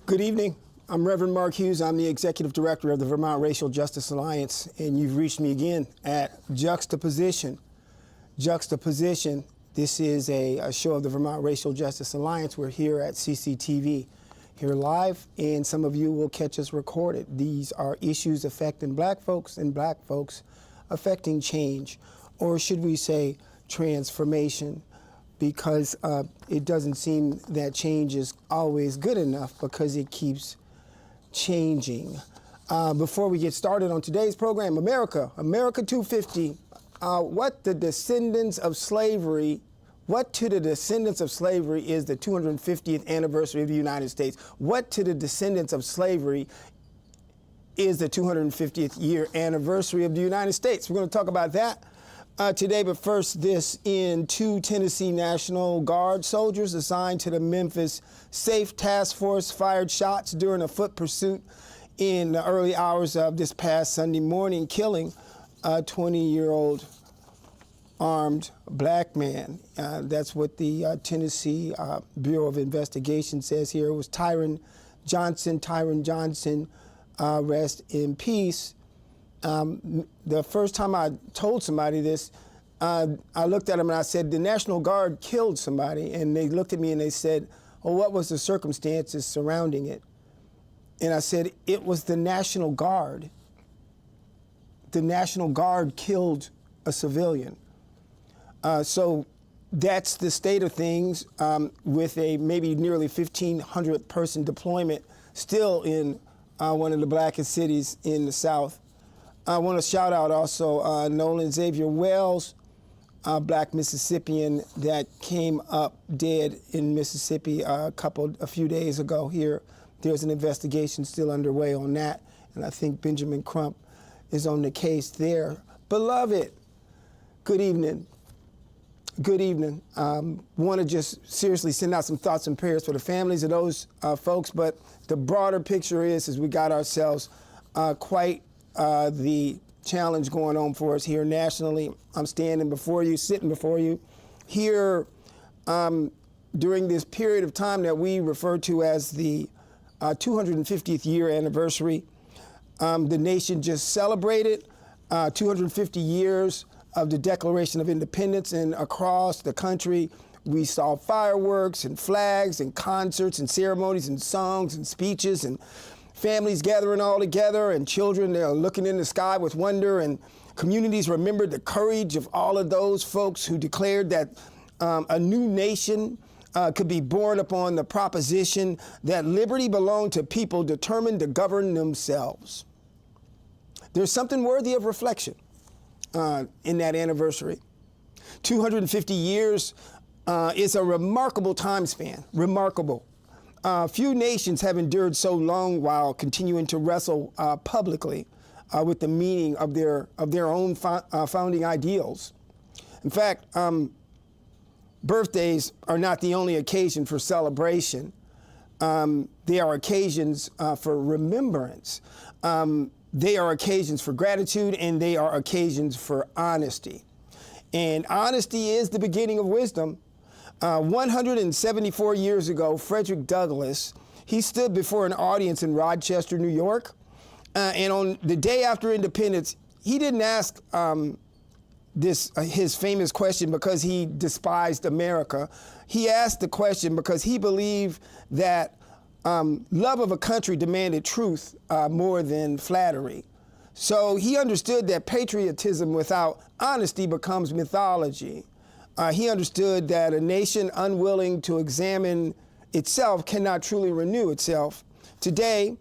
Good evening. I'm Reverend Mark Hughes. I'm the Executive Director of the Vermont Racial Justice Alliance, and you've reached me again at Juxtaposition. Juxtaposition, this is a show of the Vermont Racial Justice Alliance. We're here at CCTV, here live, and some of you will catch us recorded. These are issues affecting black folks and black folks affecting change, or should we say transformation, because it doesn't seem that change is always good enough because it keeps changing. Before we get started on today's program, America 250, what to the descendants of slavery is the 250th anniversary of the United States? What to the descendants of slavery is the 250th year anniversary of the United States? We're going to talk about that today, but first, this in two Tennessee National Guard soldiers assigned to the Memphis Safe Task Force fired shots during a foot pursuit in the early hours of this past Sunday morning, killing a 20-year-old armed black man. That's what the Tennessee Bureau of Investigation says here. It was Tyron Johnson, rest in peace. The first time I told somebody this, I looked at them and I said, the National Guard killed somebody. And they looked at me and they said, well, what was the circumstances surrounding it? And I said, it was the National Guard. The National Guard killed a civilian. So that's the state of things with a maybe nearly 1,500 person deployment still in one of the blackest cities in the South. I want to shout out also Nolan Xavier Wells, a black Mississippian that came up dead in Mississippi a few days ago here. There's an investigation still underway on that, and I think Benjamin Crump is on the case there. Beloved, good evening. Good evening. Want to just seriously send out some thoughts and prayers for the families of those folks, but the broader picture is we got ourselves quite the challenge going on for us here nationally. I'm standing before you, sitting before you here during this period of time that we refer to as the 250th year anniversary. The nation just celebrated 250 years of the Declaration of Independence, and across the country we saw fireworks and flags and concerts and ceremonies and songs and speeches and families gathering all together, and children, they're looking in the sky with wonder, and communities remembered the courage of all of those folks who declared that a new nation could be born upon the proposition that liberty belonged to people determined to govern themselves. There's something worthy of reflection in that anniversary. 250 years is a remarkable time span, remarkable. Few nations have endured so long while continuing to wrestle publicly with the meaning of their own founding ideals. In fact, birthdays are not the only occasion for celebration. They are occasions for remembrance. They are occasions for gratitude, and they are occasions for honesty. And honesty is the beginning of wisdom. 174 years ago, Frederick Douglass, he stood before an audience in Rochester, New York, and on the day after independence, he didn't ask his famous question because he despised America. He asked the question because he believed that love of a country demanded truth more than flattery. So he understood that patriotism without honesty becomes mythology. He understood that a nation unwilling to examine itself cannot truly renew itself. Today,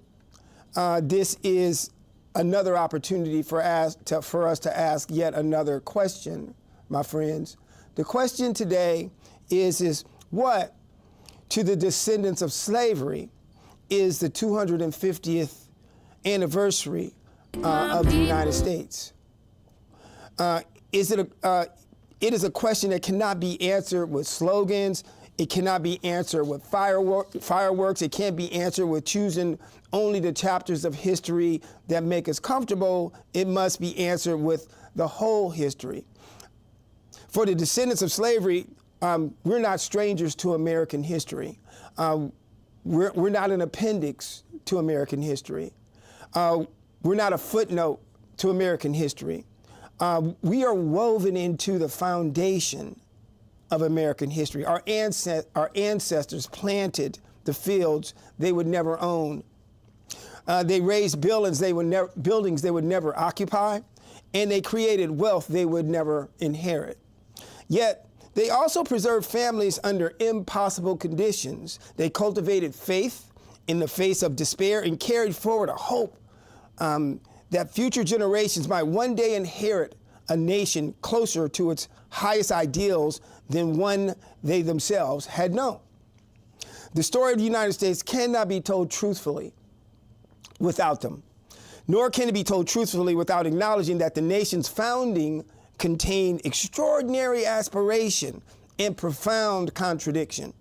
this is another opportunity for us to ask yet another question, my friends. The question today is what to the descendants of slavery is the 250th anniversary of the United States? It is a question that cannot be answered with slogans. It cannot be answered with fireworks. It can't be answered with choosing only the chapters of history that make us comfortable. It must be answered with the whole history. For the descendants of slavery, we're not strangers to American history. We're not an appendix to American history. We're not a footnote to American history. We are woven into the foundation of American history. Our ancestors planted the fields they would never own. They raised buildings they would never occupy, and they created wealth they would never inherit. Yet, they also preserved families under impossible conditions. They cultivated faith in the face of despair and carried forward a hope that future generations might one day inherit a nation closer to its highest ideals than one they themselves had known. The story of the United States cannot be told truthfully without them, nor can it be told truthfully without acknowledging that the nation's founding contained extraordinary aspiration and profound contradiction.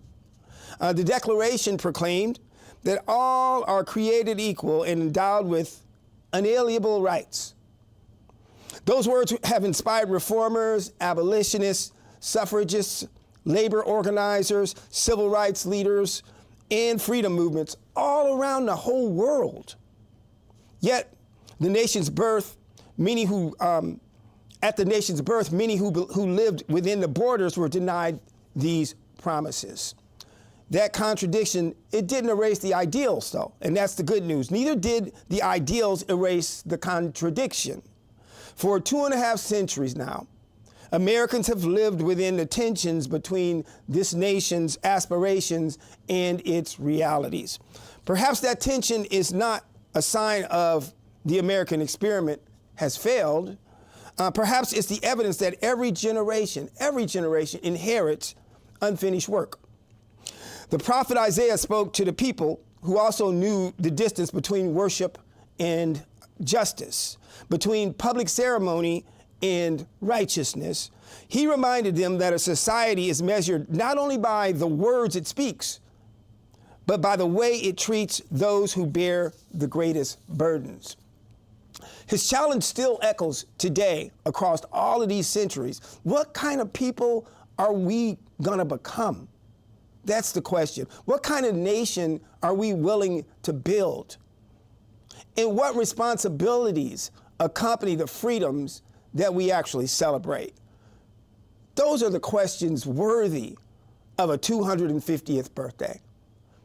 The Declaration proclaimed that all are created equal and endowed with unalienable rights. Those words have inspired reformers, abolitionists, suffragists, labor organizers, civil rights leaders, and freedom movements all around the whole world. Yet, the nation's birth, at the nation's birth, many who lived within the borders were denied these promises. That contradiction, it didn't erase the ideals, though, and that's the good news. Neither did the ideals erase the contradiction. For 2.5 centuries now, Americans have lived within the tensions between this nation's aspirations and its realities. Perhaps that tension is not a sign of the American experiment has failed. Perhaps it's the evidence that every generation inherits unfinished work. The prophet Isaiah spoke to the people who also knew the distance between worship and justice, between public ceremony and righteousness. He reminded them that a society is measured not only by the words it speaks, but by the way it treats those who bear the greatest burdens. His challenge still echoes today across all of these centuries. What kind of people are we going to become? That's the question. What kind of nation are we willing to build? And what responsibilities accompany the freedoms that we actually celebrate? Those are the questions worthy of a 250th birthday.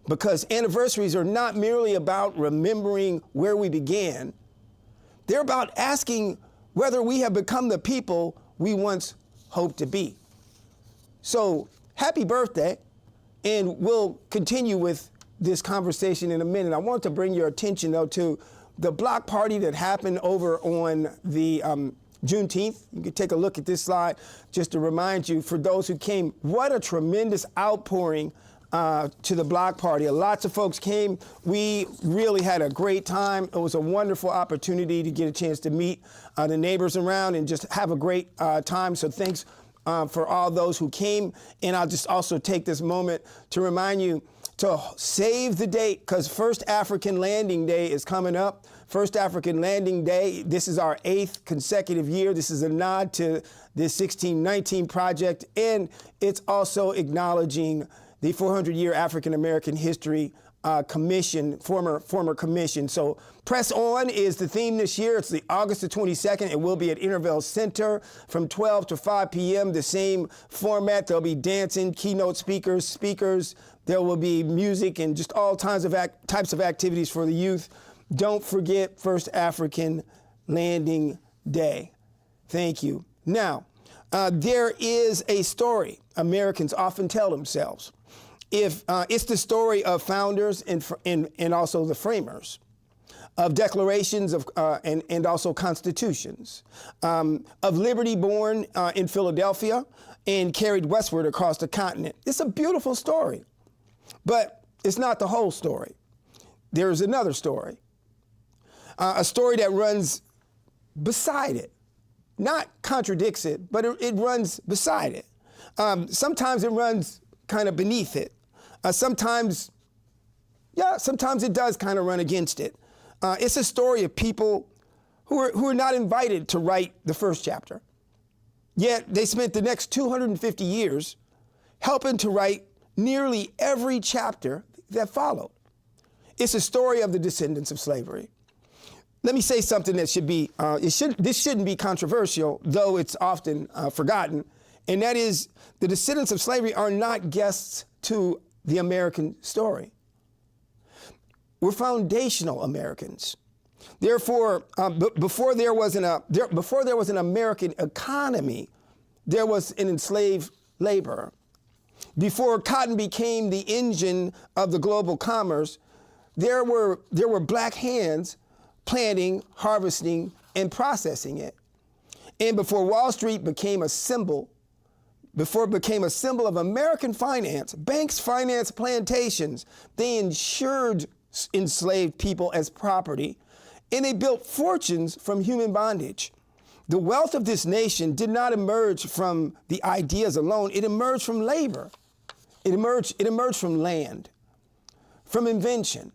Because anniversaries are not merely about remembering where we began. They're about asking whether we have become the people we once hoped to be. So, happy birthday, and we'll continue with this conversation in a minute. I want to bring your attention, though, to the block party that happened over on the Juneteenth. You can take a look at this slide just to remind you, for those who came, what a tremendous outpouring to the block party. Lots of folks came. We really had a great time. It was a wonderful opportunity to get a chance to meet the neighbors around and just have a great time. So thanks for all those who came. And I'll just also take this moment to remind you to save the date, because First African Landing Day is coming up. First African Landing Day, this is our 8th consecutive year. This is a nod to this 1619 project, and it's also acknowledging the 400-year African American History Commission, former commission. So Press On is the theme this year. It's the August the 22nd. It will be at Intervale Center from 12 to 5 p.m. The same format. There'll be dancing, keynote speakers. There will be music and just all types of activities for the youth. Don't forget First African Landing Day. Thank you. Now, there is a story Americans often tell themselves. It's the story of founders and also the framers of declarations and also constitutions, of liberty born in Philadelphia and carried westward across the continent. It's a beautiful story, but it's not the whole story. There's another story, a story that runs beside it, not contradicts it, but it runs beside it. Sometimes it runs kind of beneath it. Sometimes it does kind of run against it. It's a story of people who are not invited to write the first chapter. Yet they spent the next 250 years helping to write nearly every chapter that followed. It's a story of the descendants of slavery. Let me say something that this shouldn't be controversial, though it's often forgotten, and that is the descendants of slavery are not guests to the American story. We're foundational Americans. Therefore, before there was an American economy, there was an enslaved laborer. Before cotton became the engine of the global commerce, there were black hands planting, harvesting, and processing it. And before Wall Street became a symbol, of American finance, banks financed plantations, they insured enslaved people as property, and they built fortunes from human bondage. The wealth of this nation did not emerge from the ideas alone. It emerged from labor. It emerged from land, from invention,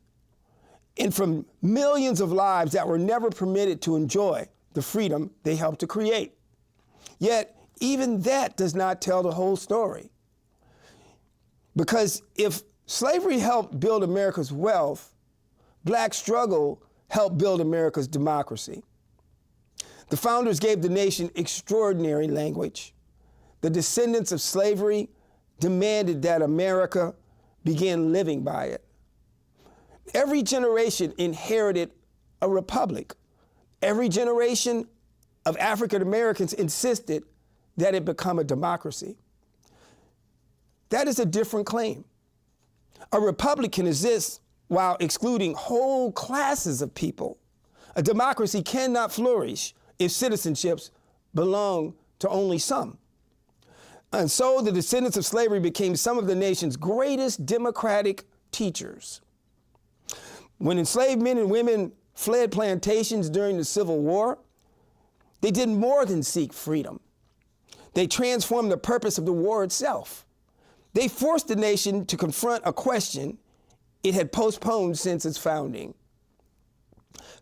and from millions of lives that were never permitted to enjoy the freedom they helped to create. Yet, even that does not tell the whole story. Because if slavery helped build America's wealth, black struggle helped build America's democracy. The founders gave the nation extraordinary language. The descendants of slavery demanded that America begin living by it. Every generation inherited a republic. Every generation of African Americans insisted that it become a democracy. That is a different claim. A republic can exist while excluding whole classes of people. A democracy cannot flourish if citizenships belong to only some. And so the descendants of slavery became some of the nation's greatest democratic teachers. When enslaved men and women fled plantations during the Civil War, they did more than seek freedom. They transformed the purpose of the war itself. They forced the nation to confront a question it had postponed since its founding.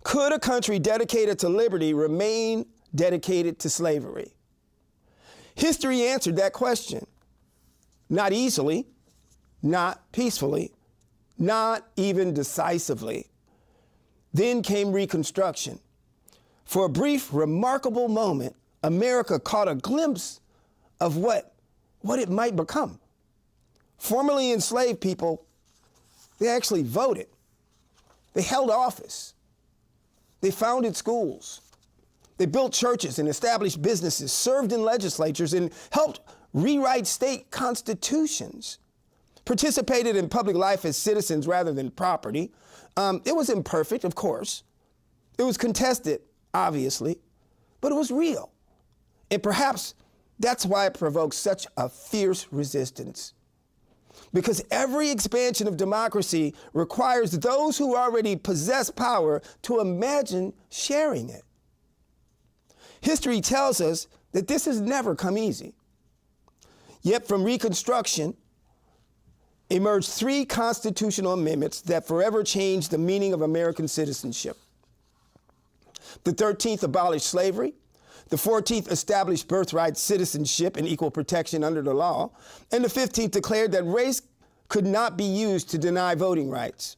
Could a country dedicated to liberty remain dedicated to slavery? History answered that question. Not easily, not peacefully, not even decisively. Then came Reconstruction. For a brief, remarkable moment, America caught a glimpse of what it might become. Formerly enslaved people, they actually voted. They held office. They founded schools. They built churches and established businesses, served in legislatures, and helped rewrite state constitutions. Participated in public life as citizens rather than property. It was imperfect, of course. It was contested, obviously, but it was real. And perhaps that's why it provoked such a fierce resistance. Because every expansion of democracy requires those who already possess power to imagine sharing it. History tells us that this has never come easy. Yet from Reconstruction emerged 3 constitutional amendments that forever changed the meaning of American citizenship. The 13th abolished slavery. The 14th established birthright citizenship and equal protection under the law. And the 15th declared that race could not be used to deny voting rights.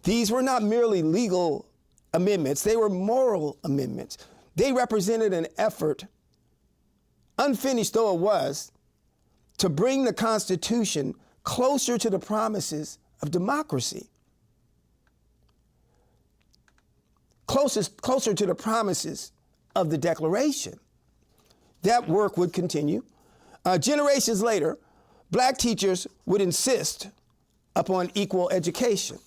These were not merely legal amendments, they were moral amendments. They represented an effort, unfinished though it was, to bring the Constitution closer to the promises of democracy. Closer to the promises of the Declaration. That work would continue. Generations later, black teachers would insist upon equal education.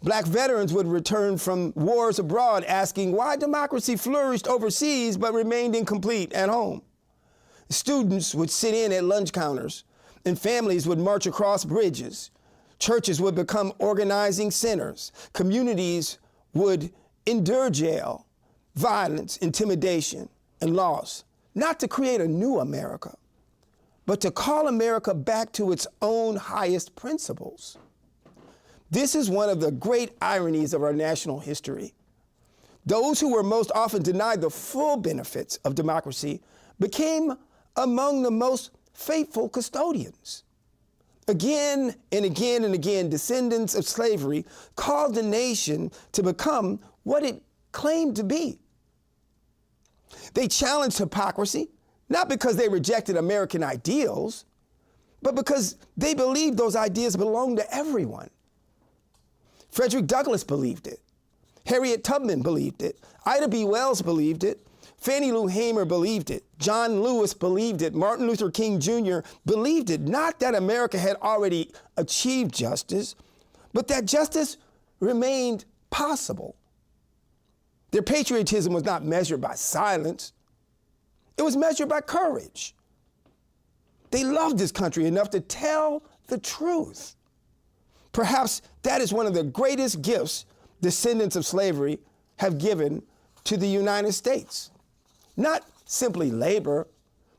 Black veterans would return from wars abroad asking why democracy flourished overseas but remained incomplete at home. Students would sit in at lunch counters, and families would march across bridges. Churches would become organizing centers. Communities would endure jail, violence, intimidation, and loss, not to create a new America, but to call America back to its own highest principles. This is one of the great ironies of our national history. Those who were most often denied the full benefits of democracy became among the most faithful custodians. Again and again and again, descendants of slavery called the nation to become what it claimed to be. They challenged hypocrisy, not because they rejected American ideals, but because they believed those ideas belonged to everyone. Frederick Douglass believed it. Harriet Tubman believed it. Ida B. Wells believed it. Fannie Lou Hamer believed it. John Lewis believed it. Martin Luther King Jr. believed it. Not that America had already achieved justice, but that justice remained possible. Their patriotism was not measured by silence. It was measured by courage. They loved this country enough to tell the truth. Perhaps that is one of the greatest gifts descendants of slavery have given to the United States. Not simply labor,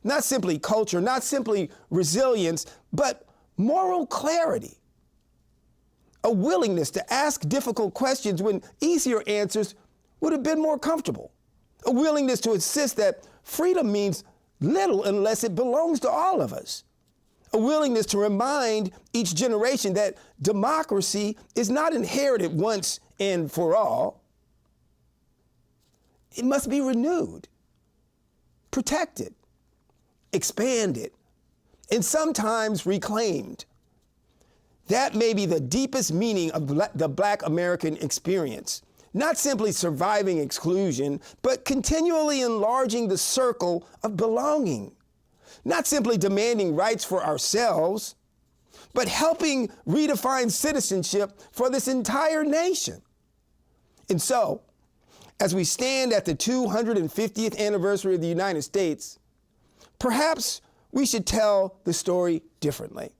not simply culture, not simply resilience, but moral clarity. A willingness to ask difficult questions when easier answers would have been more comfortable. A willingness to insist that freedom means little unless it belongs to all of us. A willingness to remind each generation that democracy is not inherited once and for all. It must be renewed, protected, expanded, and sometimes reclaimed. That may be the deepest meaning of the Black American experience. Not simply surviving exclusion, but continually enlarging the circle of belonging. Not simply demanding rights for ourselves, but helping redefine citizenship for this entire nation. And so, as we stand at the 250th anniversary of the United States, perhaps we should tell the story differently.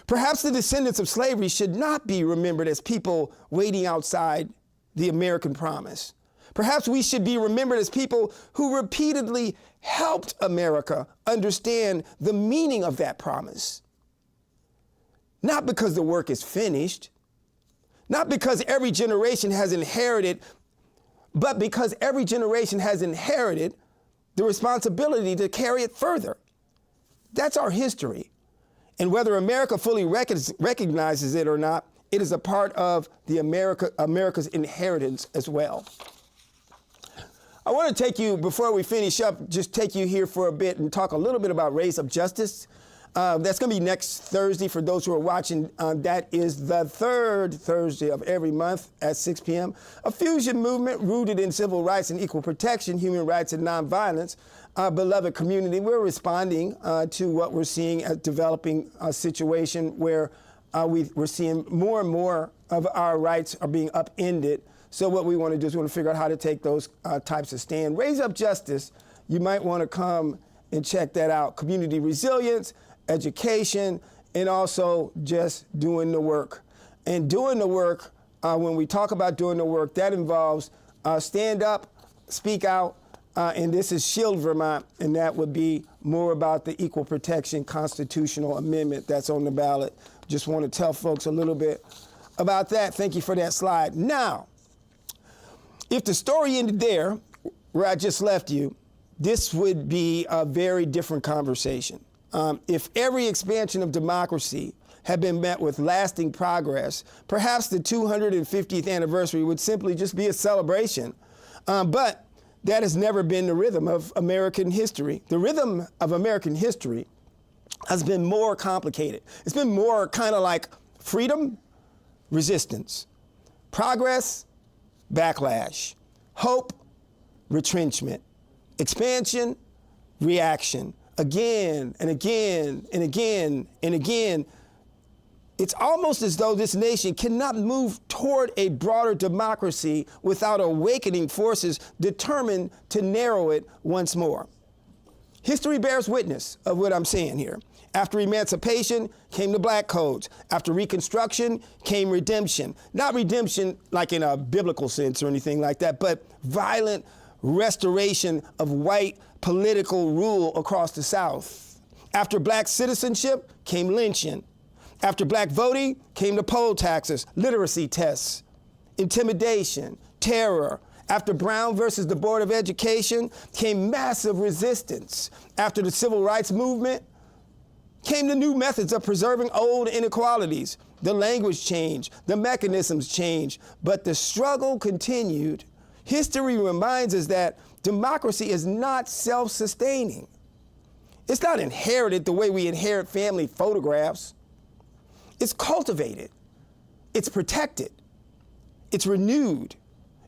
Perhaps the descendants of slavery should not be remembered as people waiting outside the American promise. Perhaps we should be remembered as people who repeatedly helped America understand the meaning of that promise. Not because the work is finished, not because every generation has inherited, but because every generation has inherited the responsibility to carry it further. That's our history. And whether America fully recognizes it or not, it is a part of the America's inheritance as well. I want to take you, before we finish up, just take you here for a bit and talk a little bit about Raise Up Justice. That's going to be next Thursday for those who are watching. That is the third Thursday of every month at 6 p.m. A fusion movement rooted in civil rights and equal protection, human rights and nonviolence. Beloved community, we're responding to what we're seeing as developing a situation where we're seeing more and more of our rights are being upended. So what we want to do is we want to figure out how to take those types of stand. Raise Up Justice, you might want to come and check that out. Community resilience, education, and also just doing the work. And doing the work, when we talk about doing the work, that involves stand up, speak out, and this is Shield Vermont, and that would be more about the equal protection constitutional amendment that's on the ballot. Just want to tell folks a little bit about that. Thank you for that slide. Now, if the story ended there, where I just left you, this would be a very different conversation. If every expansion of democracy had been met with lasting progress, perhaps the 250th anniversary would simply just be a celebration. But that has never been the rhythm of American history. The rhythm of American history has been more complicated. It's been more kind of like freedom, resistance, progress, backlash, hope, retrenchment, expansion, reaction, again and again and again and again. It's almost as though this nation cannot move toward a broader democracy without awakening forces determined to narrow it once more. History bears witness of what I'm saying here. After emancipation came the black codes. After Reconstruction came redemption. Not redemption like in a biblical sense or anything like that, but violent restoration of white political rule across the South. After black citizenship came lynching. After black voting came the poll taxes, literacy tests, intimidation, terror. After Brown versus the Board of Education came massive resistance. After the Civil Rights Movement, Came the new methods of preserving old inequalities. The language changed, the mechanisms changed, but the struggle continued. History reminds us that democracy is not self-sustaining. It's not inherited the way we inherit family photographs. It's cultivated, it's protected, it's renewed,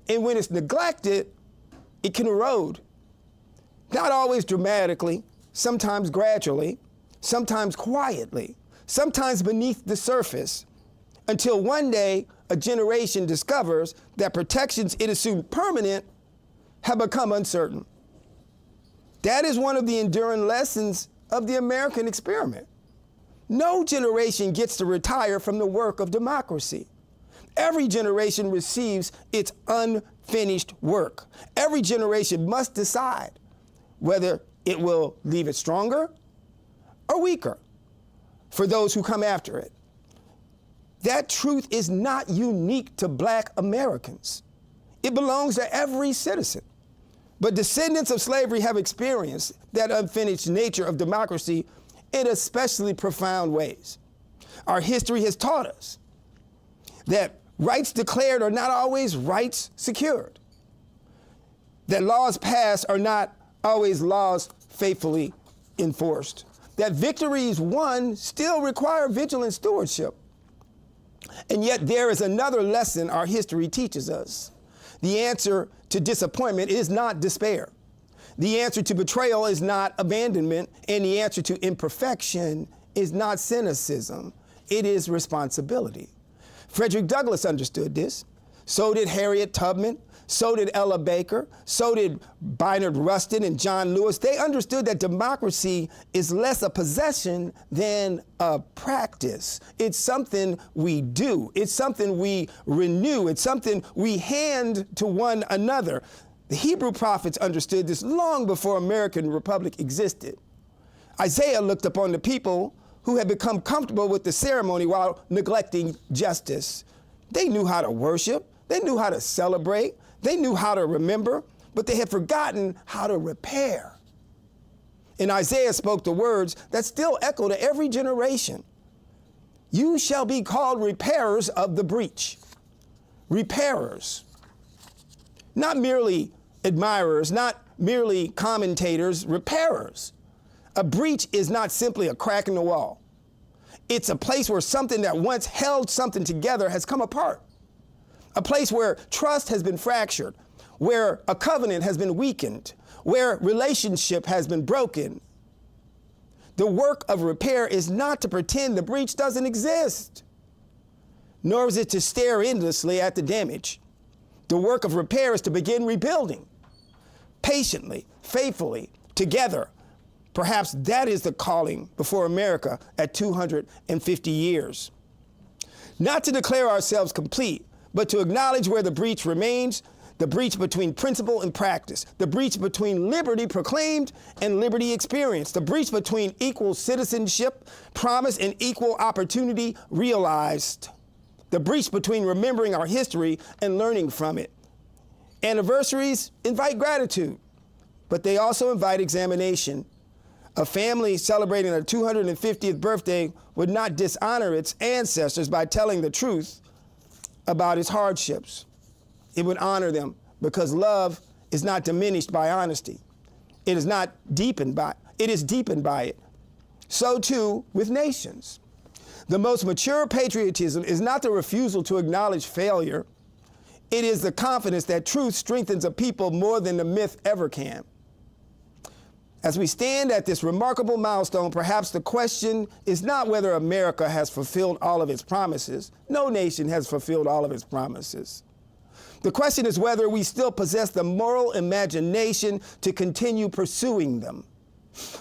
and when it's neglected, it can erode. Not always dramatically, sometimes gradually, sometimes quietly, sometimes beneath the surface, until one day a generation discovers that protections it assumed permanent have become uncertain. That is one of the enduring lessons of the American experiment. No generation gets to retire from the work of democracy. Every generation receives its unfinished work. Every generation must decide whether it will leave it stronger or weaker for those who come after it. That truth is not unique to Black Americans. It belongs to every citizen. But descendants of slavery have experienced that unfinished nature of democracy in especially profound ways. Our history has taught us that rights declared are not always rights secured, that laws passed are not always laws faithfully enforced, that victories won still require vigilant stewardship. And yet there is another lesson our history teaches us. The answer to disappointment is not despair. The answer to betrayal is not abandonment, and the answer to imperfection is not cynicism. It is responsibility. Frederick Douglass understood this. So did Harriet Tubman. So did Ella Baker. So did Bynard Rustin and John Lewis. They understood that democracy is less a possession than a practice. It's something we do. It's something we renew. It's something we hand to one another. The Hebrew prophets understood this long before American Republic existed. Isaiah looked upon the people who had become comfortable with the ceremony while neglecting justice. They knew how to worship. They knew how to celebrate. They knew how to remember, but they had forgotten how to repair. And Isaiah spoke the words that still echo to every generation. You shall be called repairers of the breach. Repairers. Not merely admirers, not merely commentators, repairers. A breach is not simply a crack in the wall. It's a place where something that once held something together has come apart. A place where trust has been fractured, where a covenant has been weakened, where relationship has been broken. The work of repair is not to pretend the breach doesn't exist, nor is it to stare endlessly at the damage. The work of repair is to begin rebuilding, patiently, faithfully, together. Perhaps that is the calling before America at 250 years. Not to declare ourselves complete, but to acknowledge where the breach remains, the breach between principle and practice, the breach between liberty proclaimed and liberty experienced, the breach between equal citizenship, promise, and equal opportunity realized, the breach between remembering our history and learning from it. Anniversaries invite gratitude, but they also invite examination. A family celebrating their 250th birthday would not dishonor its ancestors by telling the truth about its hardships. It would honor them because love is not diminished by honesty. It is not deepened by it. So too with nations. The most mature patriotism is not the refusal to acknowledge failure. It is the confidence that truth strengthens a people more than the myth ever can. As we stand at this remarkable milestone, perhaps the question is not whether America has fulfilled all of its promises. No nation has fulfilled all of its promises. The question is whether we still possess the moral imagination to continue pursuing them.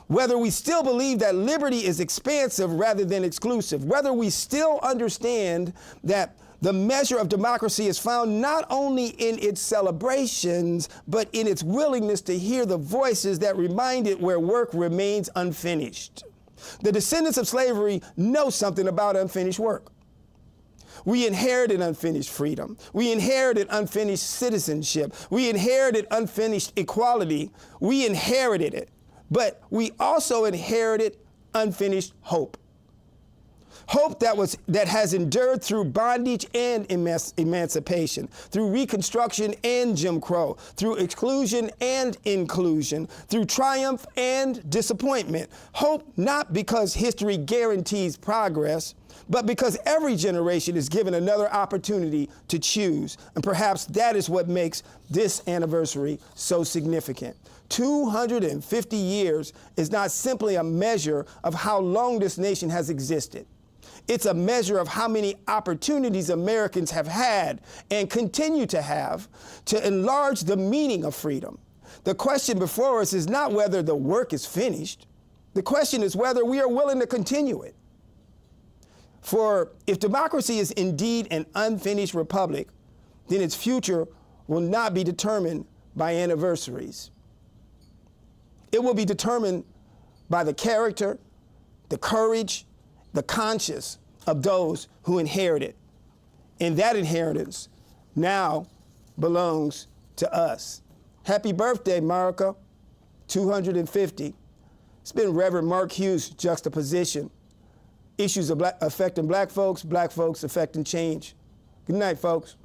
Whether we still believe that liberty is expansive rather than exclusive. Whether we still understand that the measure of democracy is found not only in its celebrations, but in its willingness to hear the voices that remind it where work remains unfinished. The descendants of slavery know something about unfinished work. We inherited unfinished freedom. We inherited unfinished citizenship. We inherited unfinished equality. We inherited it, but we also inherited unfinished hope. Hope that has endured through bondage and emancipation, through Reconstruction and Jim Crow, through exclusion and inclusion, through triumph and disappointment. Hope not because history guarantees progress, but because every generation is given another opportunity to choose. And perhaps that is what makes this anniversary so significant. 250 years is not simply a measure of how long this nation has existed. It's a measure of how many opportunities Americans have had and continue to have to enlarge the meaning of freedom. The question before us is not whether the work is finished. The question is whether we are willing to continue it. For if democracy is indeed an unfinished republic, then its future will not be determined by anniversaries. It will be determined by the character, the courage, the conscience of those who inherit it. And that inheritance now belongs to us. Happy birthday, America. 250. It's been Reverend Mark Hughes' Juxtaposition. Issues affecting black folks affecting change. Good night, folks.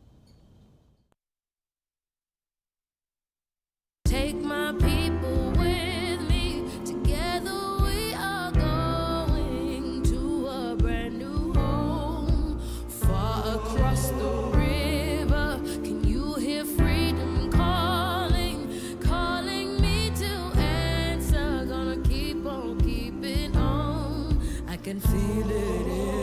Take my people with me. Together we are going to a brand new home. Far across the river, can you hear freedom calling? Calling me to answer. Gonna keep on keeping on. I can feel it in